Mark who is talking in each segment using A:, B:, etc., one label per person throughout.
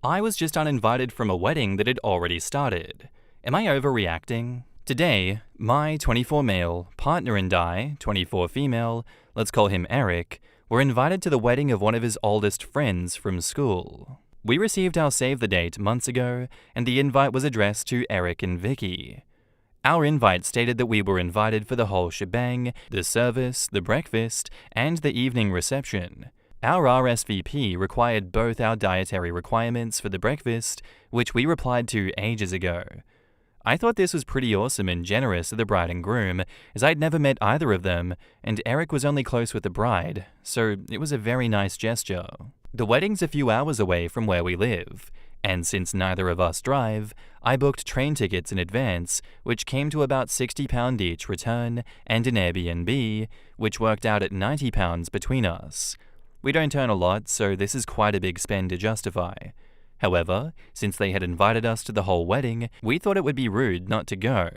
A: I was just uninvited from a wedding that had already started. Am I overreacting? Today, my 24 male partner and I, 24 female, let's call him Eric, were invited to the wedding of one of his oldest friends from school. We received our save the date months ago, and the invite was addressed to Eric and Vicky. Our invite stated that we were invited for the whole shebang, the service, the breakfast, and the evening reception. Our RSVP required both our dietary requirements for the breakfast, which we replied to ages ago. I thought this was pretty awesome and generous of the bride and groom, as I'd never met either of them, and Eric was only close with the bride, so it was a very nice gesture. The wedding's a few hours away from where we live, and since neither of us drive, I booked train tickets in advance, which came to about £60 each return, and an Airbnb, which worked out at £90 between us. We don't earn a lot, so this is quite a big spend to justify. However, since they had invited us to the whole wedding, we thought it would be rude not to go.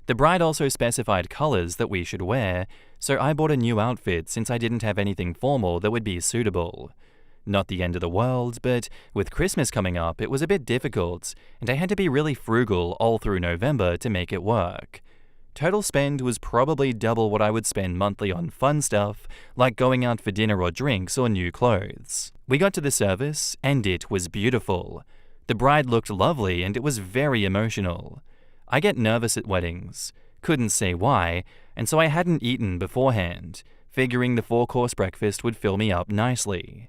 A: The bride also specified colors that we should wear, so I bought a new outfit since I didn't have anything formal that would be suitable. Not the end of the world, but with Christmas coming up, it was a bit difficult, and I had to be really frugal all through November to make it work. Total spend was probably double what I would spend monthly on fun stuff, like going out for dinner or drinks or new clothes. We got to the service, and it was beautiful. The bride looked lovely, and it was very emotional. I get nervous at weddings. Couldn't say why, and so I hadn't eaten beforehand, figuring the 4-course breakfast would fill me up nicely.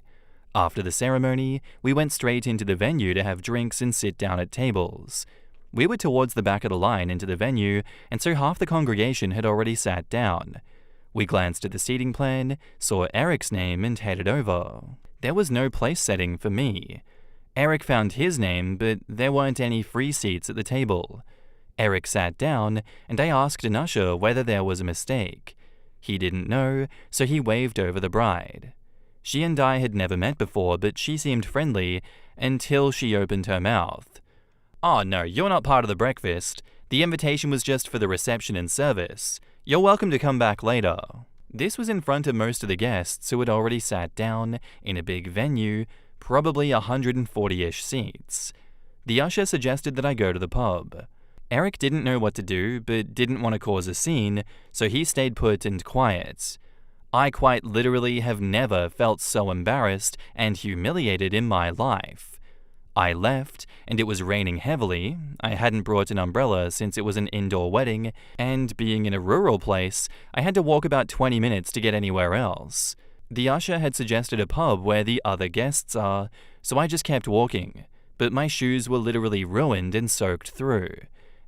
A: After the ceremony, we went straight into the venue to have drinks and sit down at tables. We were towards the back of the line into the venue, and so half the congregation had already sat down. We glanced at the seating plan, saw Eric's name, and headed over. There was no place setting for me. Eric found his name, but there weren't any free seats at the table. Eric sat down, and I asked an usher whether there was a mistake. He didn't know, so he waved over the bride. She and I had never met before, but she seemed friendly until she opened her mouth. "Oh no, you're not part of the breakfast. The invitation was just for the reception and service. You're welcome to come back later." This was in front of most of the guests who had already sat down in a big venue, probably 140-ish seats. The usher suggested that I go to the pub. Eric didn't know what to do, but didn't want to cause a scene, so he stayed put and quiet. I quite literally have never felt so embarrassed and humiliated in my life. I left, and it was raining heavily. I hadn't brought an umbrella since it was an indoor wedding, and being in a rural place, I had to walk about 20 minutes to get anywhere else. The usher had suggested a pub where the other guests are, so I just kept walking, but my shoes were literally ruined and soaked through,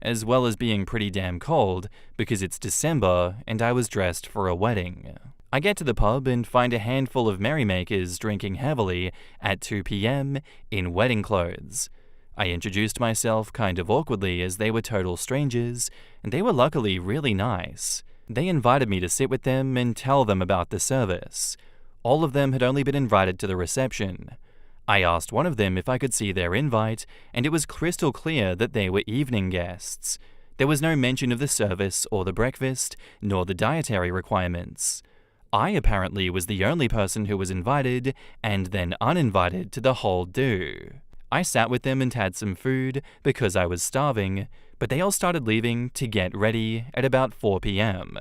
A: as well as being pretty damn cold because it's December and I was dressed for a wedding. I get to the pub and find a handful of merrymakers drinking heavily at 2 p.m. in wedding clothes. I introduced myself kind of awkwardly as they were total strangers, and they were luckily really nice. They invited me to sit with them and tell them about the service. All of them had only been invited to the reception. I asked one of them if I could see their invite, and it was crystal clear that they were evening guests. There was no mention of the service or the breakfast, nor the dietary requirements. I apparently was the only person who was invited and then uninvited to the whole do. I sat with them and had some food because I was starving, but they all started leaving to get ready at about 4 p.m.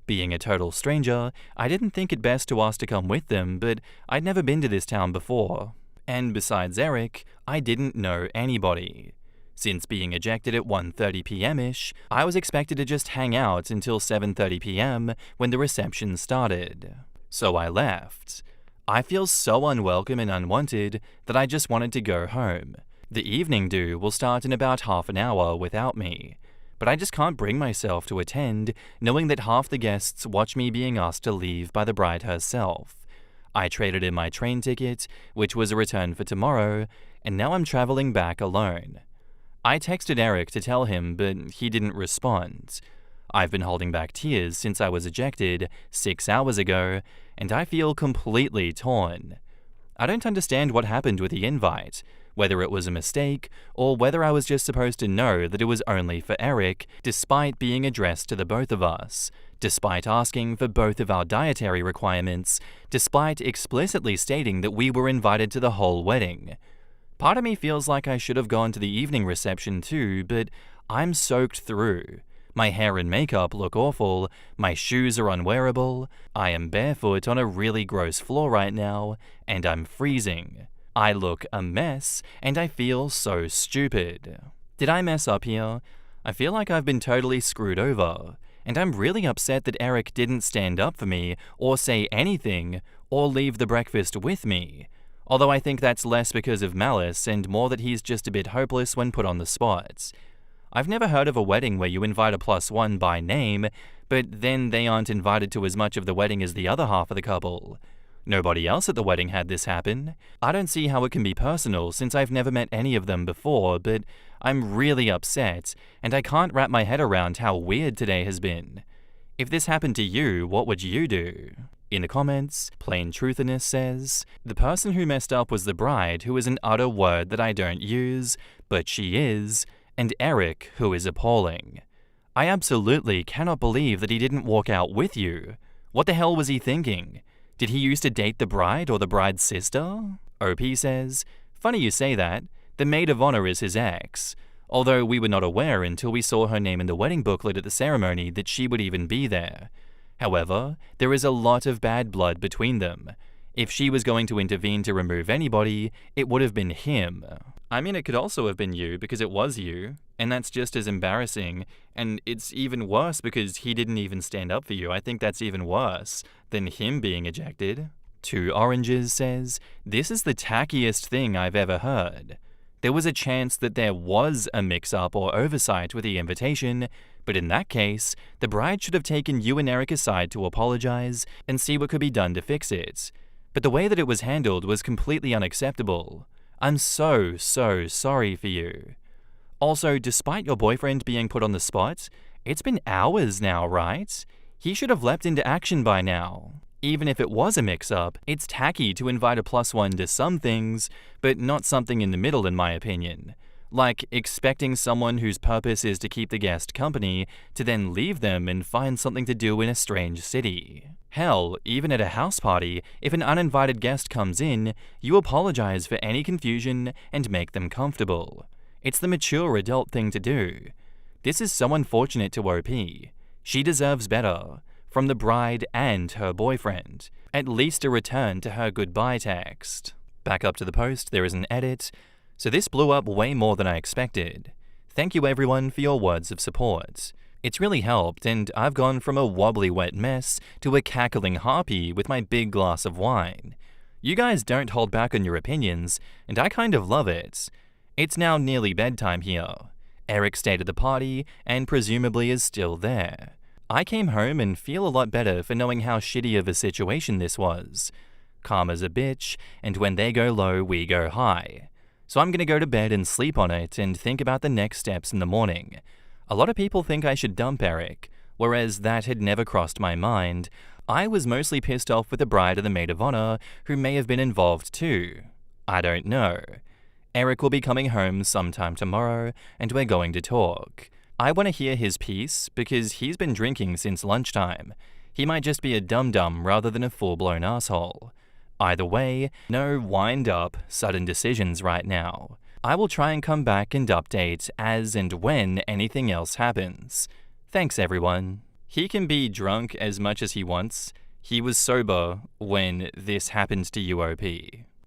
A: Being a total stranger, I didn't think it best to ask to come with them, but I'd never been to this town before. And besides Eric, I didn't know anybody. Since being ejected at 1:30 p.m.-ish, I was expected to just hang out until 7:30 p.m. when the reception started. So I left. I feel so unwelcome and unwanted that I just wanted to go home. The evening do will start in about half an hour without me, but I just can't bring myself to attend, knowing that half the guests watch me being asked to leave by the bride herself. I traded in my train ticket, which was a return for tomorrow, and now I'm traveling back alone. I texted Eric to tell him, but he didn't respond. I've been holding back tears since I was ejected 6 hours ago, and I feel completely torn. I don't understand what happened with the invite, whether it was a mistake, or whether I was just supposed to know that it was only for Eric, despite being addressed to the both of us, despite asking for both of our dietary requirements, despite explicitly stating that we were invited to the whole wedding. Part of me feels like I should have gone to the evening reception too, but I'm soaked through. My hair and makeup look awful, my shoes are unwearable, I am barefoot on a really gross floor right now, and I'm freezing. I look a mess, and I feel so stupid. Did I mess up here? I feel like I've been totally screwed over, and I'm really upset that Eric didn't stand up for me, or say anything, or leave the breakfast with me. Although I think that's less because of malice and more that he's just a bit hopeless when put on the spot. I've never heard of a wedding where you invite a +1 by name, but then they aren't invited to as much of the wedding as the other half of the couple. Nobody else at the wedding had this happen. I don't see how it can be personal since I've never met any of them before, but I'm really upset, and I can't wrap my head around how weird today has been. If this happened to you, what would you do? In the comments, Plain Truthiness says, the person who messed up was the bride, who is an utter word that I don't use, but she is, and Eric, who is appalling. I absolutely cannot believe that he didn't walk out with you. What the hell was he thinking? Did he used to date the bride or the bride's sister? OP says, funny you say that, the maid of honor is his ex. Although we were not aware until we saw her name in the wedding booklet at the ceremony that she would even be there. However, there is a lot of bad blood between them. If she was going to intervene to remove anybody, it would have been him. I mean, it could also have been you because it was you, and that's just as embarrassing, and it's even worse because he didn't even stand up for you. I think that's even worse than him being ejected. 2 Oranges says, this is the tackiest thing I've ever heard. There was a chance that there was a mix-up or oversight with the invitation, but in that case, the bride should have taken you and Eric aside to apologize and see what could be done to fix it. But the way that it was handled was completely unacceptable. I'm so sorry for you. Also, despite your boyfriend being put on the spot, it's been hours now, right? He should have leapt into action by now. Even if it was a mix-up, it's tacky to invite a +1 to some things, but not something in the middle in my opinion. Like expecting someone whose purpose is to keep the guest company to then leave them and find something to do in a strange city. Hell, even at a house party, if an uninvited guest comes in, you apologize for any confusion and make them comfortable. It's the mature adult thing to do. This is so unfortunate to OP. She deserves better. From the bride and her boyfriend. At least a return to her goodbye text. Back up to the post, there is an edit. So this blew up way more than I expected. Thank you everyone for your words of support. It's really helped, and I've gone from a wobbly wet mess to a cackling harpy with my big glass of wine. You guys don't hold back on your opinions, and I kind of love it. It's now nearly bedtime here. Eric stayed at the party, and presumably is still there. I came home and feel a lot better for knowing how shitty of a situation this was. Karma's a bitch, and when they go low, we go high. So I'm gonna go to bed and sleep on it and think about the next steps in the morning. A lot of people think I should dump Eric, whereas that had never crossed my mind. I was mostly pissed off with the bride of the maid of honor, who may have been involved too. I don't know. Eric will be coming home sometime tomorrow, and we're going to talk. I want to hear his piece because he's been drinking since lunchtime. He might just be a dum-dum rather than a full-blown asshole. Either way, no wind-up, sudden decisions right now. I will try and come back and update as and when anything else happens. Thanks everyone. He can be drunk as much as he wants. He was sober when this happened to you, OP.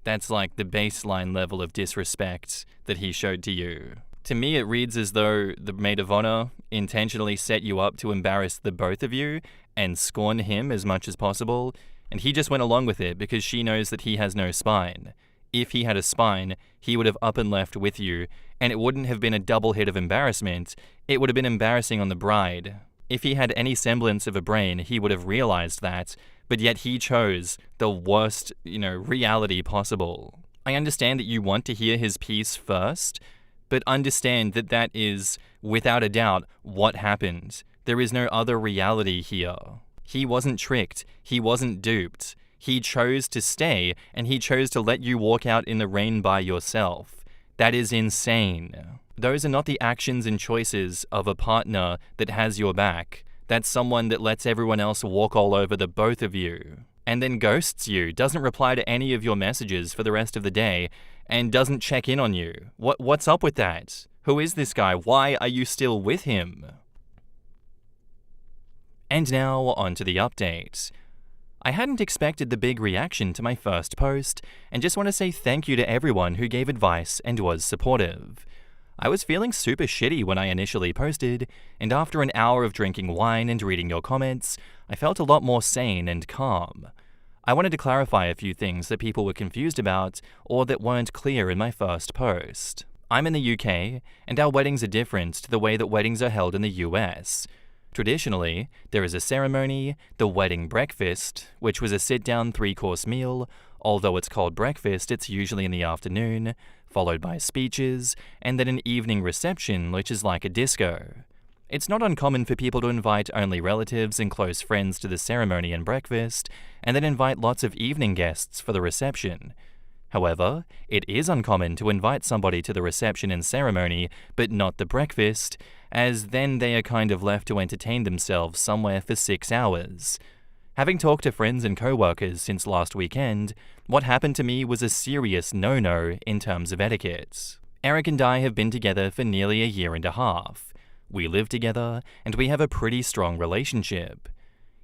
A: That's like the baseline level of disrespect that he showed to you. To me, it reads as though the maid of honor intentionally set you up to embarrass the both of you and scorn him as much as possible, and he just went along with it because she knows that he has no spine. If he had a spine, he would have up and left with you, and it wouldn't have been a double hit of embarrassment. It would have been embarrassing on the bride. If he had any semblance of a brain, he would have realized that, but yet he chose the worst, reality possible. I understand that you want to hear his piece first, but understand that that is, without a doubt, what happened. There is no other reality here. He wasn't tricked. He wasn't duped. He chose to stay, and he chose to let you walk out in the rain by yourself. That is insane. Those are not the actions and choices of a partner that has your back. That's someone that lets everyone else walk all over the both of you. and then ghosts you, doesn't reply to any of your messages for the rest of the day, and doesn't check in on you. What's up with that? Who is this guy? Why are you still with him? And now, on to the update. I hadn't expected the big reaction to my first post, and just want to say thank you to everyone who gave advice and was supportive. I was feeling super shitty when I initially posted, and after an hour of drinking wine and reading your comments, I felt a lot more sane and calm. I wanted to clarify a few things that people were confused about or that weren't clear in my first post. I'm in the UK, and our weddings are different to the way that weddings are held in the US. Traditionally, there is a ceremony, the wedding breakfast, which was a sit-down 3-course meal. Although it's called breakfast, it's usually in the afternoon, followed by speeches, and then an evening reception, which is like a disco. It's not uncommon for people to invite only relatives and close friends to the ceremony and breakfast, and then invite lots of evening guests for the reception. However, it is uncommon to invite somebody to the reception and ceremony, but not the breakfast, as then they are kind of left to entertain themselves somewhere for 6 hours. Having talked to friends and co-workers since last weekend, what happened to me was a serious no-no in terms of etiquette. Eric and I have been together for nearly a year and a half. We live together, and we have a pretty strong relationship.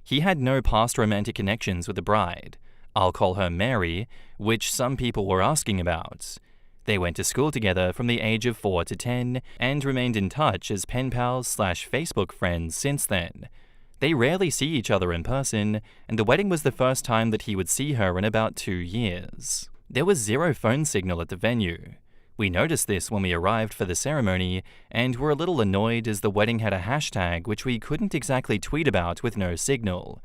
A: He had no past romantic connections with the bride. I'll call her Mary, which some people were asking about. They went to school together from the age of 4 to 10 and remained in touch as pen pals/Facebook friends since then. They rarely see each other in person, and the wedding was the first time that he would see her in about 2 years. There was zero phone signal at the venue. We noticed this when we arrived for the ceremony, and were a little annoyed as the wedding had a hashtag which we couldn't exactly tweet about with no signal.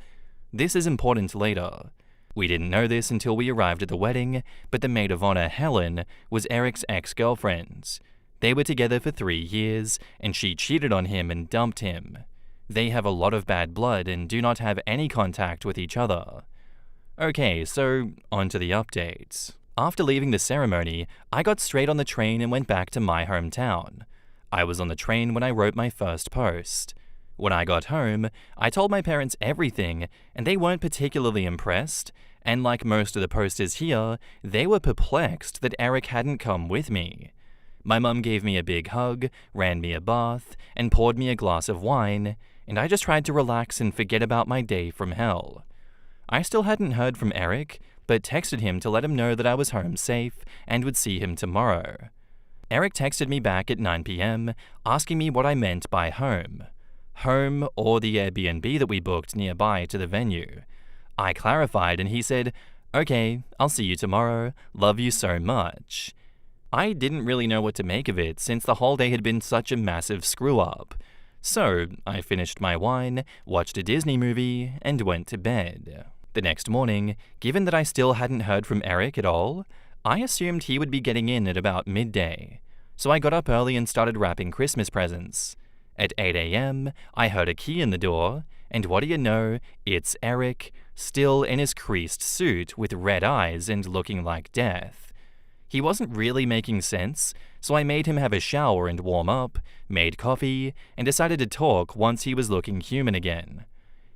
A: This is important later. We didn't know this until we arrived at the wedding, but the maid of honor, Helen, was Eric's ex-girlfriend. They were together for 3 years, and she cheated on him and dumped him. They have a lot of bad blood and do not have any contact with each other. Okay, so on to the updates. After leaving the ceremony, I got straight on the train and went back to my hometown. I was on the train when I wrote my first post. When I got home, I told my parents everything, and they weren't particularly impressed, and like most of the posters here, they were perplexed that Eric hadn't come with me. My mum gave me a big hug, ran me a bath, and poured me a glass of wine, and I just tried to relax and forget about my day from hell. I still hadn't heard from Eric, but texted him to let him know that I was home safe and would see him tomorrow. Eric texted me back at 9 p.m, asking me what I meant by home. Home or the Airbnb that we booked nearby to the venue. I clarified and he said, "Okay, I'll see you tomorrow, love you so much." I didn't really know what to make of it since the whole day had been such a massive screw-up. So I finished my wine, watched a Disney movie, and went to bed. The next morning, given that I still hadn't heard from Eric at all, I assumed he would be getting in at about midday. So I got up early and started wrapping Christmas presents. At 8 a.m, I heard a key in the door, and what do you know, it's Eric, still in his creased suit with red eyes and looking like death. He wasn't really making sense, so I made him have a shower and warm up, made coffee, and decided to talk once he was looking human again.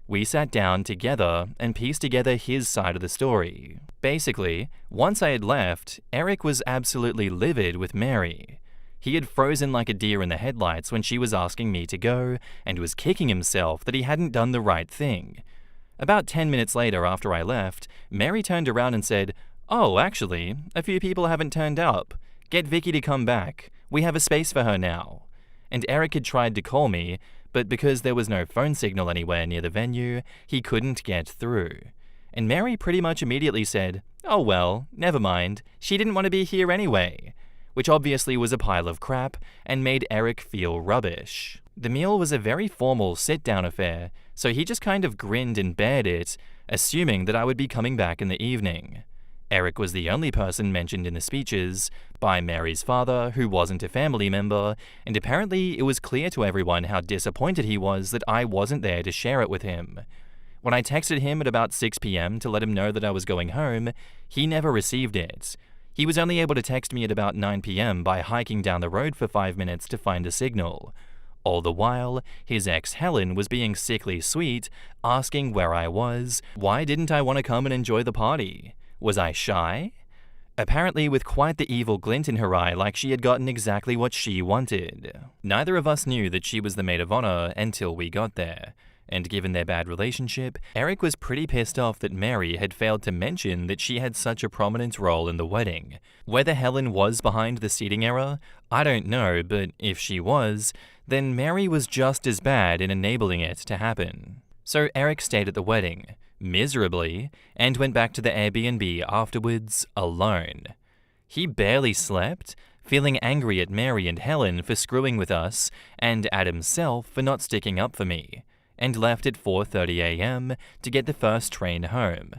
A: We sat down together and pieced together his side of the story. Basically, once I had left, Eric was absolutely livid with Mary. He had frozen like a deer in the headlights when she was asking me to go, and was kicking himself that he hadn't done the right thing. About 10 minutes later after I left, Mary turned around and said, "Oh, actually, a few people haven't turned up. Get Vicky to come back. We have a space for her now." And Eric had tried to call me, but because there was no phone signal anywhere near the venue, he couldn't get through. And Mary pretty much immediately said, "Oh well, never mind. She didn't want to be here anyway." Which obviously was a pile of crap and made Eric feel rubbish. The meal was a very formal sit-down affair, so he just kind of grinned and bared it, assuming that I would be coming back in the evening. Eric was the only person mentioned in the speeches, by Mary's father, who wasn't a family member, and apparently it was clear to everyone how disappointed he was that I wasn't there to share it with him. When I texted him at about 6 p.m. to let him know that I was going home, he never received it. He was only able to text me at about 9 p.m. by hiking down the road for 5 minutes to find a signal. All the while, his ex Helen was being sickly sweet, asking where I was. Why didn't I want to come and enjoy the party? Was I shy? Apparently with quite the evil glint in her eye, like she had gotten exactly what she wanted. Neither of us knew that she was the maid of honor until we got there. And given their bad relationship, Eric was pretty pissed off that Mary had failed to mention that she had such a prominent role in the wedding. Whether Helen was behind the seating error, I don't know, but if she was, then Mary was just as bad in enabling it to happen. So Eric stayed at the wedding, miserably, and went back to the Airbnb afterwards alone. He barely slept, feeling angry at Mary and Helen for screwing with us, and at himself for not sticking up for me, and left at 4:30 a.m. to get the first train home.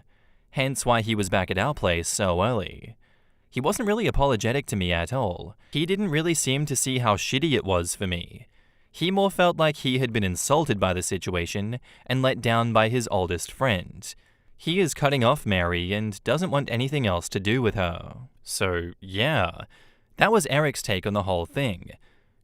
A: Hence why he was back at our place so early. He wasn't really apologetic to me at all. He didn't really seem to see how shitty it was for me. He more felt like he had been insulted by the situation and let down by his oldest friend. He is cutting off Mary and doesn't want anything else to do with her. So, yeah, that was Eric's take on the whole thing.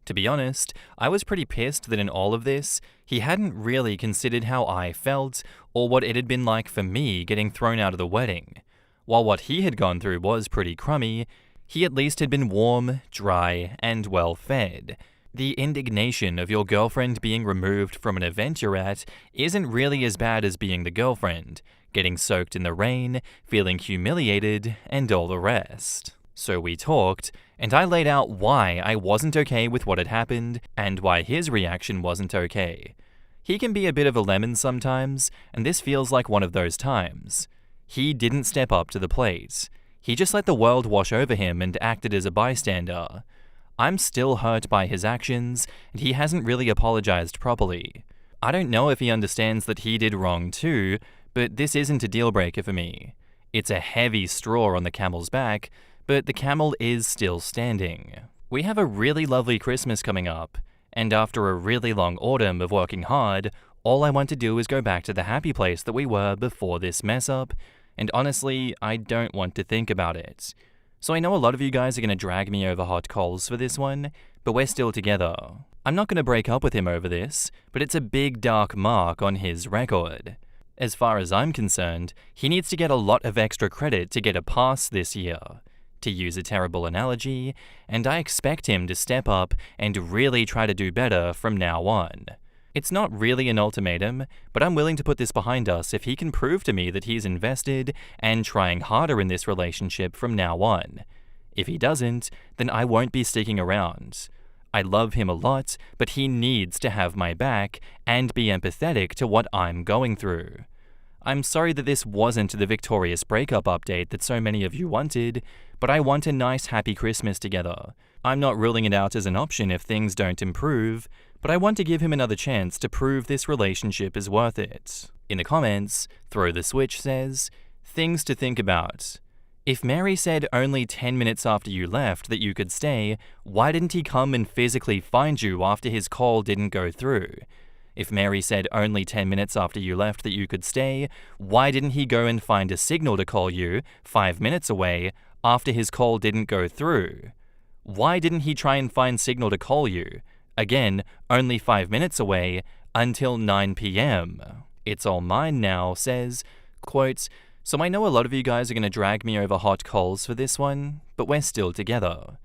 A: To be honest, I was pretty pissed that in all of this, he hadn't really considered how I felt or what it had been like for me getting thrown out of the wedding. While what he had gone through was pretty crummy, he at least had been warm, dry, and well fed. The indignation of your girlfriend being removed from an event you're at isn't really as bad as being the girlfriend, getting soaked in the rain, feeling humiliated, and all the rest. So we talked, and I laid out why I wasn't okay with what had happened, and why his reaction wasn't okay. He can be a bit of a lemon sometimes, and this feels like one of those times. He didn't step up to the plate. He just let the world wash over him and acted as a bystander. I'm still hurt by his actions, and he hasn't really apologized properly. I don't know if he understands that he did wrong too, but this isn't a deal breaker for me. It's a heavy straw on the camel's back, but the camel is still standing. We have a really lovely Christmas coming up, and after a really long autumn of working hard, all I want to do is go back to the happy place that we were before this mess up, and honestly, I don't want to think about it. So I know a lot of you guys are going to drag me over hot coals for this one, but we're still together. I'm not going to break up with him over this, but it's a big dark mark on his record. As far as I'm concerned, he needs to get a lot of extra credit to get a pass this year, to use a terrible analogy, and I expect him to step up and really try to do better from now on. It's not really an ultimatum, but I'm willing to put this behind us if he can prove to me that he's invested and trying harder in this relationship from now on. If he doesn't, then I won't be sticking around. I love him a lot, but he needs to have my back and be empathetic to what I'm going through. I'm sorry that this wasn't the victorious breakup update that so many of you wanted, but I want a nice happy Christmas together. I'm not ruling it out as an option if things don't improve, but I want to give him another chance to prove this relationship is worth it. In the comments, Throw the Switch says, things to think about. If Mary said only 10 minutes after you left that you could stay, why didn't he come and physically find you after his call didn't go through? If Mary said only 10 minutes after you left that you could stay, why didn't he go and find a signal to call you 5 minutes away after his call didn't go through? Why didn't he try and find signal to call you? Again, only 5 minutes away, until 9 p.m. It's All Mine Now says, quote, so I know a lot of you guys are going to drag me over hot coals for this one, but we're still together.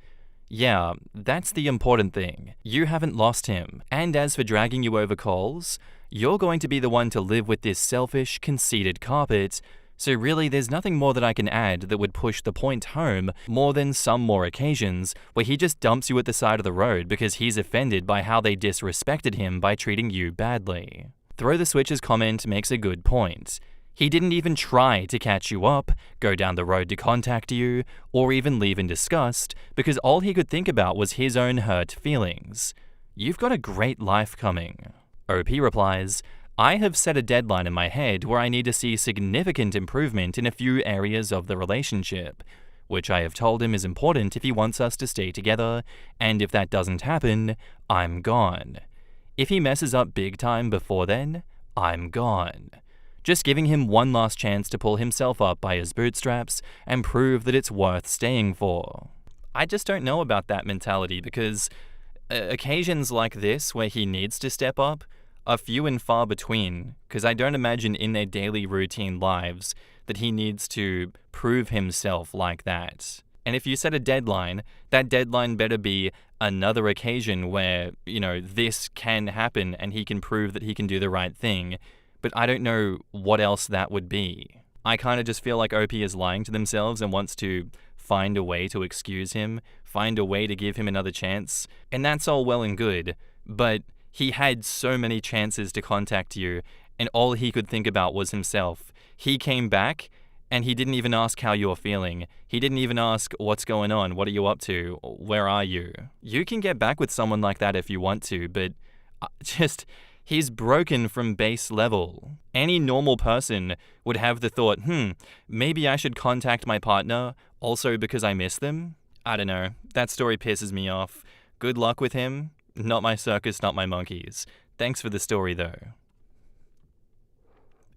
A: Yeah, that's the important thing. You haven't lost him. And as for dragging you over coals, you're going to be the one to live with this selfish, conceited carpet, so really there's nothing more that I can add that would push the point home more than some more occasions where he just dumps you at the side of the road because he's offended by how they disrespected him by treating you badly. Throw the Switch's comment makes a good point. He didn't even try to catch you up, go down the road to contact you, or even leave in disgust because all he could think about was his own hurt feelings. You've got a great life coming. OP replies, I have set a deadline in my head where I need to see significant improvement in a few areas of the relationship, which I have told him is important if he wants us to stay together, and if that doesn't happen, I'm gone. If he messes up big time before then, I'm gone. Just giving him one last chance to pull himself up by his bootstraps and prove that it's worth staying for. I just don't know about that mentality because occasions like this where he needs to step up are few and far between, because I don't imagine in their daily routine lives that he needs to prove himself like that. And if you set a deadline, that deadline better be another occasion where, this can happen and he can prove that he can do the right thing. But I don't know what else that would be. I kind of just feel like OP is lying to themselves and wants to find a way to excuse him, find a way to give him another chance. And that's all well and good, but he had so many chances to contact you, and all he could think about was himself. He came back, and he didn't even ask how you're feeling. He didn't even ask, what's going on? What are you up to? Where are you? You can get back with someone like that if you want to, but he's broken from base level. Any normal person would have the thought, maybe I should contact my partner also because I miss them? I don't know. That story pisses me off. Good luck with him. Not my circus, not my monkeys. Thanks for the story, though.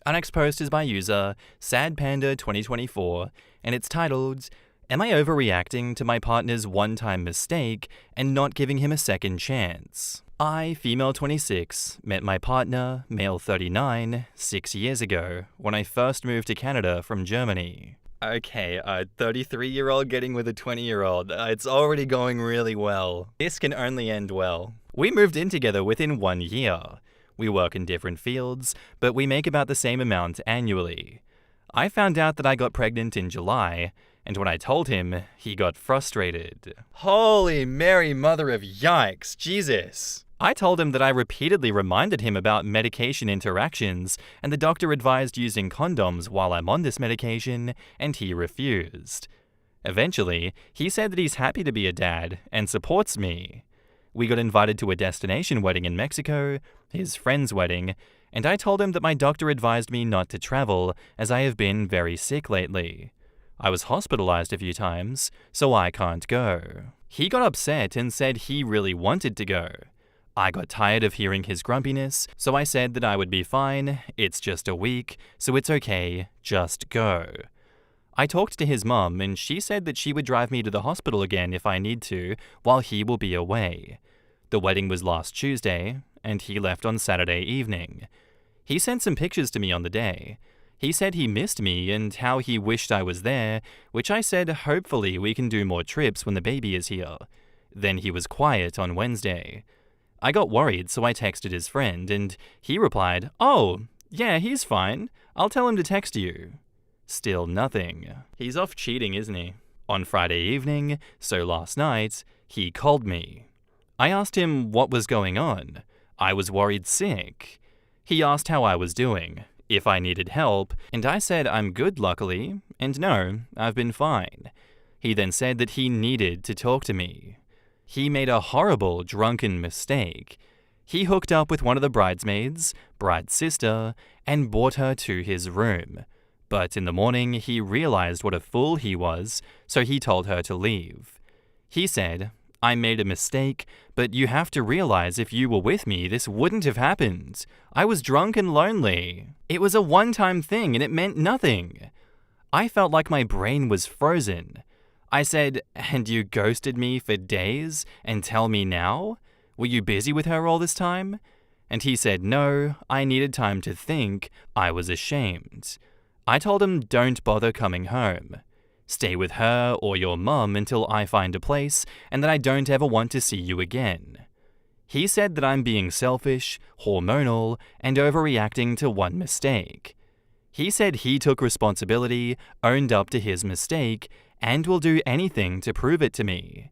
A: Our next post is by user SadPanda2024, and it's titled, Am I overreacting to my partner's one-time mistake and not giving him a second chance? I, female 26, met my partner, male 39, 6 years ago, when I first moved to Canada from Germany. Okay, a 33-year-old getting with a 20-year-old. It's already going really well. This can only end well. We moved in together within 1 year. We work in different fields, but we make about the same amount annually. I found out that I got pregnant in July, and when I told him, he got frustrated. Holy Mary, mother of yikes, Jesus! I told him that I repeatedly reminded him about medication interactions, and the doctor advised using condoms while I'm on this medication, and he refused. Eventually, he said that he's happy to be a dad and supports me. We got invited to a destination wedding in Mexico, his friend's wedding, and I told him that my doctor advised me not to travel as I have been very sick lately. I was hospitalized a few times, so I can't go. He got upset and said he really wanted to go. I got tired of hearing his grumpiness, so I said that I would be fine, it's just a week, so it's okay, just go. I talked to his mum, and she said that she would drive me to the hospital again if I need to, while he will be away. The wedding was last Tuesday, and he left on Saturday evening. He sent some pictures to me on the day. He said he missed me and how he wished I was there, which I said hopefully we can do more trips when the baby is here. Then he was quiet on Wednesday. I got worried, so I texted his friend, and he replied, "Oh, yeah, he's fine. I'll tell him to text you." Still nothing. He's off cheating, isn't he? On Friday evening, so last night, he called me. I asked him what was going on. I was worried sick. He asked how I was doing, if I needed help, and I said I'm good luckily, and no, I've been fine. He then said that he needed to talk to me. He made a horrible drunken mistake. He hooked up with one of the bridesmaids, bride's sister, and brought her to his room. But in the morning, he realized what a fool he was, so he told her to leave. He said, "I made a mistake, but you have to realize if you were with me, this wouldn't have happened. I was drunk and lonely. It was a one-time thing and it meant nothing." I felt like my brain was frozen. I said, "And you ghosted me for days and tell me now? Were you busy with her all this time?" And he said, "No, I needed time to think. I was ashamed." I told him don't bother coming home. Stay with her or your mum until I find a place and that I don't ever want to see you again. He said that I'm being selfish, hormonal, and overreacting to one mistake. He said he took responsibility, owned up to his mistake, and will do anything to prove it to me.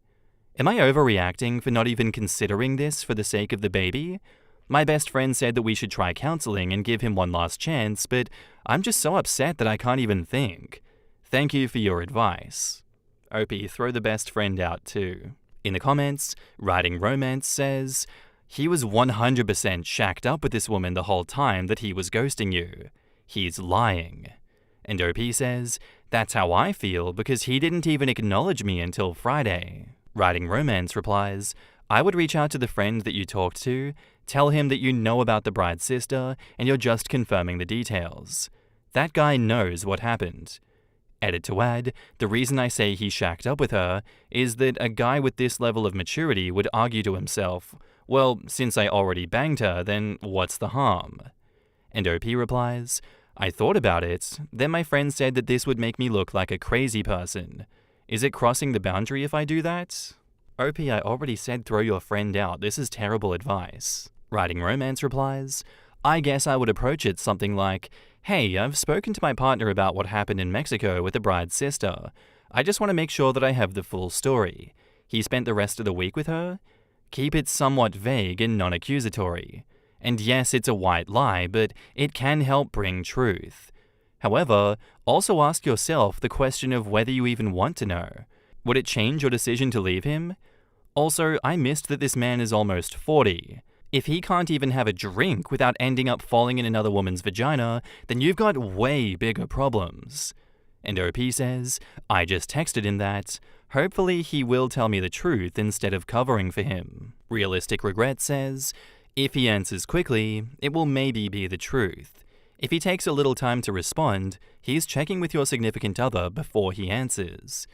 A: Am I overreacting for not even considering this for the sake of the baby? My best friend said that we should try counseling and give him one last chance, but I'm just so upset that I can't even think. Thank you for your advice. Opie, throw the best friend out too. In the comments, Writing Romance says, he was 100% shacked up with this woman the whole time that he was ghosting you. He's lying. And OP says, that's how I feel because he didn't even acknowledge me until Friday. Writing Romance replies, I would reach out to the friend that you talked to, tell him that you know about the bride's sister and you're just confirming the details. That guy knows what happened. Edit to add, the reason I say he shacked up with her is that a guy with this level of maturity would argue to himself, well, since I already banged her, then what's the harm? And OP replies, I thought about it, then my friend said that this would make me look like a crazy person. Is it crossing the boundary if I do that? OP, I already said throw your friend out, this is terrible advice. Writing Romance replies, I guess I would approach it something like, hey, I've spoken to my partner about what happened in Mexico with the bride's sister. I just want to make sure that I have the full story. He spent the rest of the week with her? Keep it somewhat vague and non-accusatory. And yes, it's a white lie, but it can help bring truth. However, also ask yourself the question of whether you even want to know. Would it change your decision to leave him? Also, I missed that this man is almost 40. If he can't even have a drink without ending up falling in another woman's vagina, then you've got way bigger problems. And OP says, I just texted him that. Hopefully he will tell me the truth instead of covering for him. Realistic Regret says, if he answers quickly, it will maybe be the truth. If he takes a little time to respond, he's checking with your significant other before he answers.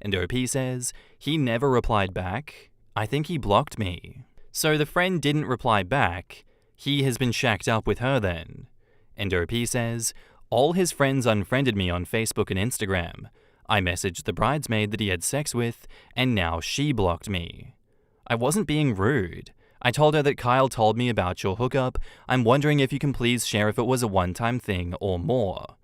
A: And OP says, he never replied back. I think he blocked me. So the friend didn't reply back. He has been shacked up with her then. And OP says, all his friends unfriended me on Facebook and Instagram. I messaged the bridesmaid that he had sex with, and now she blocked me. I wasn't being rude. I told her that Kyle told me about your hookup. I'm wondering if you can please share if it was a one-time thing or more.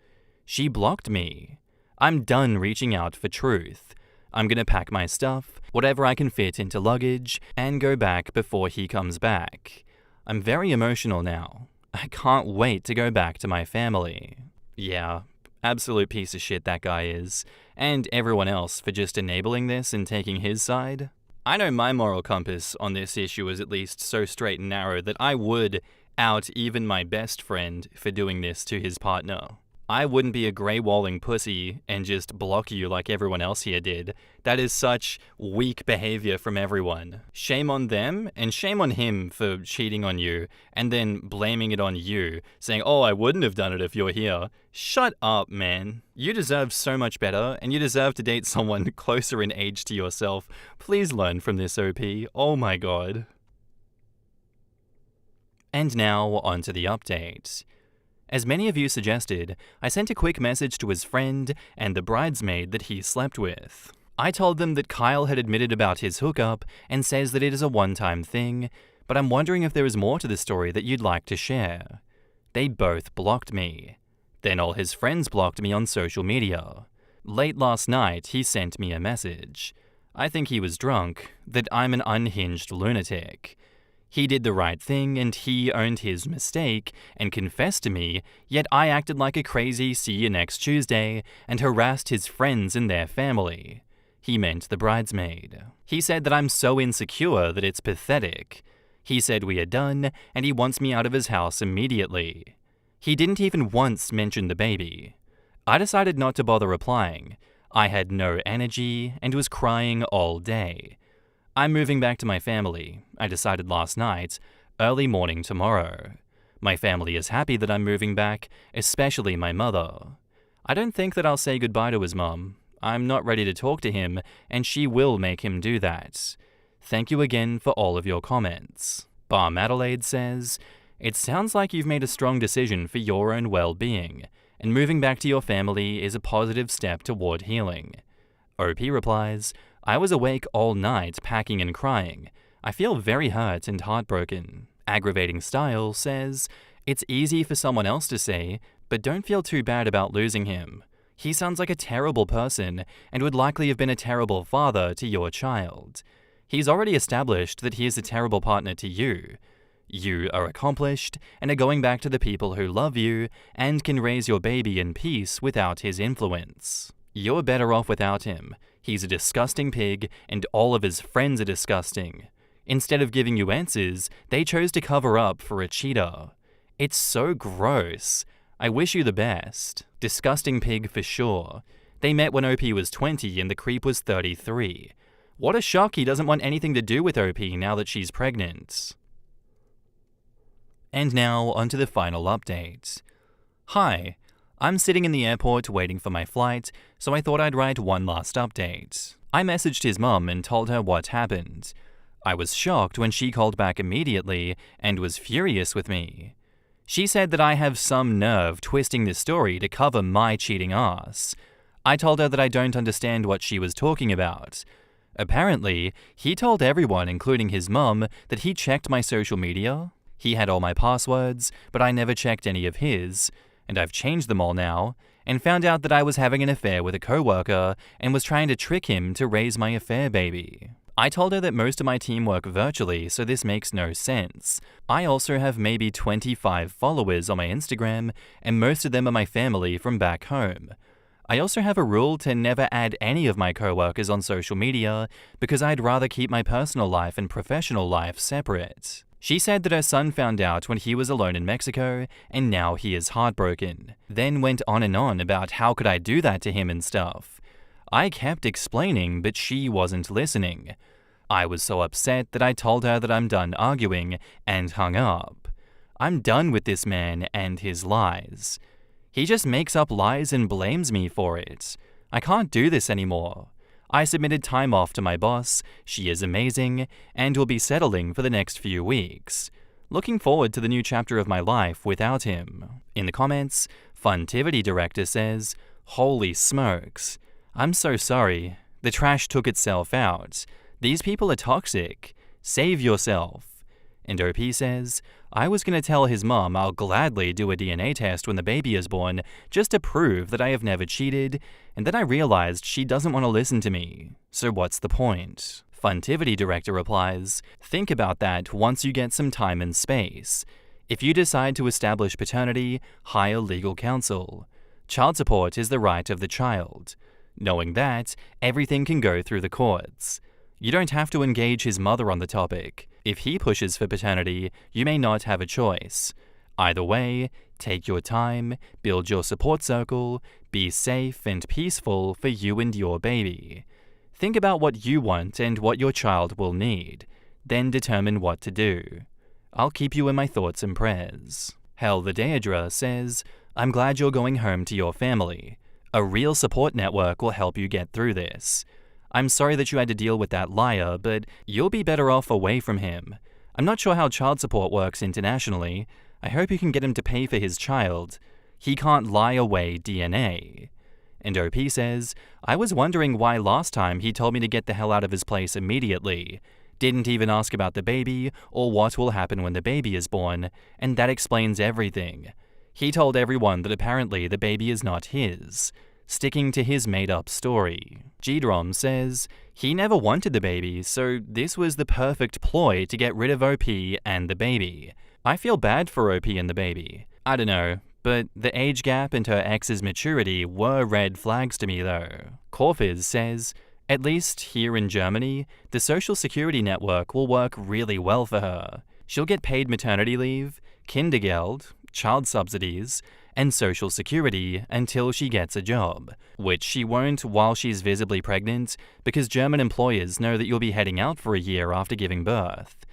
A: She blocked me. I'm done reaching out for truth. I'm gonna pack my stuff, whatever I can fit into luggage, and go back before he comes back. I'm very emotional now. I can't wait to go back to my family. Yeah, absolute piece of shit that guy is. And everyone else for just enabling this and taking his side. I know my moral compass on this issue is at least so straight and narrow that I would out even my best friend for doing this to his partner. I wouldn't be a grey-walling pussy and just block you like everyone else here did. That is such weak behavior from everyone. Shame on them, and shame on him for cheating on you, and then blaming it on you, saying, oh, I wouldn't have done it if you're here. Shut up, man. You deserve so much better, and you deserve to date someone closer in age to yourself. Please learn from this, OP. Oh my god. And now, on to the update. As many of you suggested, I sent a quick message to his friend and the bridesmaid that he slept with. I told them that Kyle had admitted about his hookup and says that it is a one-time thing, but I'm wondering if there is more to the story that you'd like to share. They both blocked me. Then all his friends blocked me on social media. Late last night, he sent me a message. I think he was drunk, that I'm an unhinged lunatic. He did the right thing and he owned his mistake and confessed to me, yet I acted like a crazy see you next Tuesday and harassed his friends and their family. He meant the bridesmaid. He said that I'm so insecure that it's pathetic. He said we are done and he wants me out of his house immediately. He didn't even once mention the baby. I decided not to bother replying. I had no energy and was crying all day. I'm moving back to my family, I decided last night, early morning tomorrow. My family is happy that I'm moving back, especially my mother. I don't think that I'll say goodbye to his mum. I'm not ready to talk to him, and she will make him do that. Thank you again for all of your comments. Bar Madelaide says, it sounds like you've made a strong decision for your own well-being, and moving back to your family is a positive step toward healing. OP replies, I was awake all night packing and crying. I feel very hurt and heartbroken. Aggravating Style says, it's easy for someone else to say, but don't feel too bad about losing him. He sounds like a terrible person and would likely have been a terrible father to your child. He's already established that he is a terrible partner to you. You are accomplished and are going back to the people who love you and can raise your baby in peace without his influence. You're better off without him. He's a disgusting pig, and all of his friends are disgusting. Instead of giving you answers, they chose to cover up for a cheater. It's so gross. I wish you the best. Disgusting pig for sure. They met when OP was 20 and the creep was 33. What a shock he doesn't want anything to do with OP now that she's pregnant. And now, onto the final update. Hi. I'm sitting in the airport waiting for my flight, so I thought I'd write one last update. I messaged his mum and told her what happened. I was shocked when she called back immediately and was furious with me. She said that I have some nerve twisting this story to cover my cheating ass. I told her that I don't understand what she was talking about. Apparently, he told everyone, including his mum, that he checked my social media. He had all my passwords, but I never checked any of his, and I've changed them all now, and found out that I was having an affair with a coworker and was trying to trick him to raise my affair baby. I told her that most of my team work virtually, so this makes no sense. I also have maybe 25 followers on my Instagram, and most of them are my family from back home. I also have a rule to never add any of my coworkers on social media because I'd rather keep my personal life and professional life separate. She said that her son found out when he was alone in Mexico, and now he is heartbroken. Then went on and on about how could I do that to him and stuff. I kept explaining, but she wasn't listening. I was so upset that I told her that I'm done arguing and hung up. I'm done with this man and his lies. He just makes up lies and blames me for it. I can't do this anymore. I submitted time off to my boss, she is amazing, and will be settling for the next few weeks. Looking forward to the new chapter of my life without him. In the comments, Funtivity Director says, "Holy smokes. I'm so sorry. The trash took itself out. These people are toxic. Save yourself." And OP says, "I was going to tell his mom I'll gladly do a DNA test when the baby is born just to prove that I have never cheated, and then I realized she doesn't want to listen to me. So what's the point?" Funtivity Director replies, "Think about that once you get some time and space. If you decide to establish paternity, hire legal counsel. Child support is the right of the child. Knowing that, everything can go through the courts. You don't have to engage his mother on the topic. If he pushes for paternity, you may not have a choice. Either way, take your time, build your support circle, be safe and peaceful for you and your baby. Think about what you want and what your child will need, then determine what to do. I'll keep you in my thoughts and prayers." Hell the Deidre says, "I'm glad you're going home to your family. A real support network will help you get through this. I'm sorry that you had to deal with that liar, but you'll be better off away from him. I'm not sure how child support works internationally. I hope you can get him to pay for his child. He can't lie away DNA." And OP says, "I was wondering why last time he told me to get the hell out of his place immediately. Didn't even ask about the baby or what will happen when the baby is born, and that explains everything. He told everyone that apparently the baby is not his, sticking to his made-up story." Gdrom says, "He never wanted the baby, so this was the perfect ploy to get rid of OP and the baby. I feel bad for OP and the baby. I don't know, but the age gap and her ex's maturity were red flags to me though." Corfiz says, "At least here in Germany, the social security network will work really well for her. She'll get paid maternity leave, Kindergeld, child subsidies, and social security until she gets a job, which she won't while she's visibly pregnant because German employers know that you'll be heading out for a year after giving birth.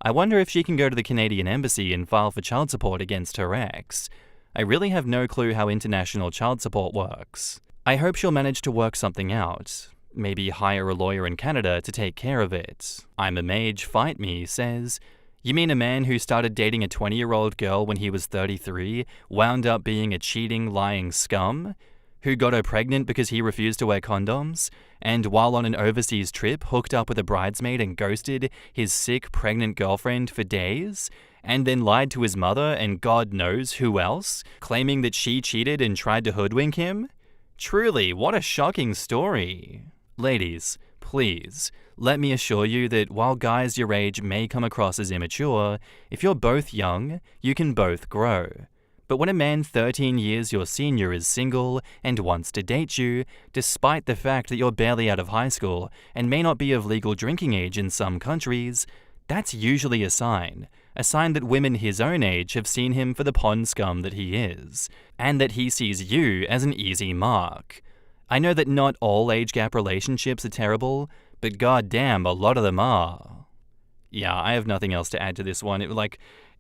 A: I wonder if she can go to the Canadian embassy and file for child support against her ex. I really have no clue how international child support works. I hope she'll manage to work something out. Maybe hire a lawyer in Canada to take care of it." I'm a Mage Fight Me says, "You mean a man who started dating a 20-year-old girl when he was 33 wound up being a cheating, lying scum? Who got her pregnant because he refused to wear condoms? And while on an overseas trip hooked up with a bridesmaid and ghosted his sick, pregnant girlfriend for days? And then lied to his mother and God knows who else, claiming that she cheated and tried to hoodwink him? Truly, what a shocking story." Ladies, please, let me assure you that while guys your age may come across as immature, if you're both young, you can both grow. But when a man 13 years your senior is single and wants to date you, despite the fact that you're barely out of high school and may not be of legal drinking age in some countries, that's usually a sign that women his own age have seen him for the pond scum that he is, and that he sees you as an easy mark. I know that not all age gap relationships are terrible, but goddamn, a lot of them are. Yeah, I have nothing else to add to this one.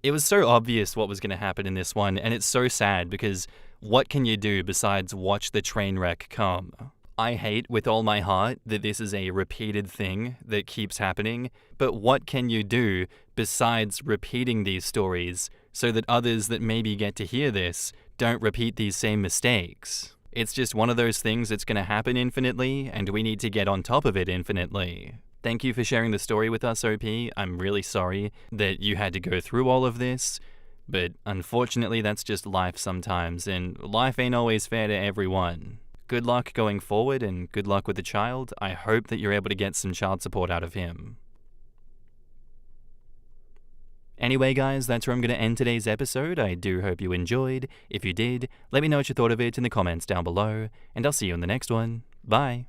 A: It was so obvious what was going to happen in this one, and it's so sad because what can you do besides watch the train wreck come? I hate with all my heart that this is a repeated thing that keeps happening, but what can you do besides repeating these stories so that others that maybe get to hear this don't repeat these same mistakes? It's just one of those things that's going to happen infinitely, and we need to get on top of it infinitely. Thank you for sharing the story with us, OP. I'm really sorry that you had to go through all of this, but unfortunately that's just life sometimes, and life ain't always fair to everyone. Good luck going forward, and good luck with the child. I hope that you're able to get some child support out of him. Anyway, guys, that's where I'm going to end today's episode. I do hope you enjoyed. If you did, let me know what you thought of it in the comments down below, and I'll see you in the next one. Bye.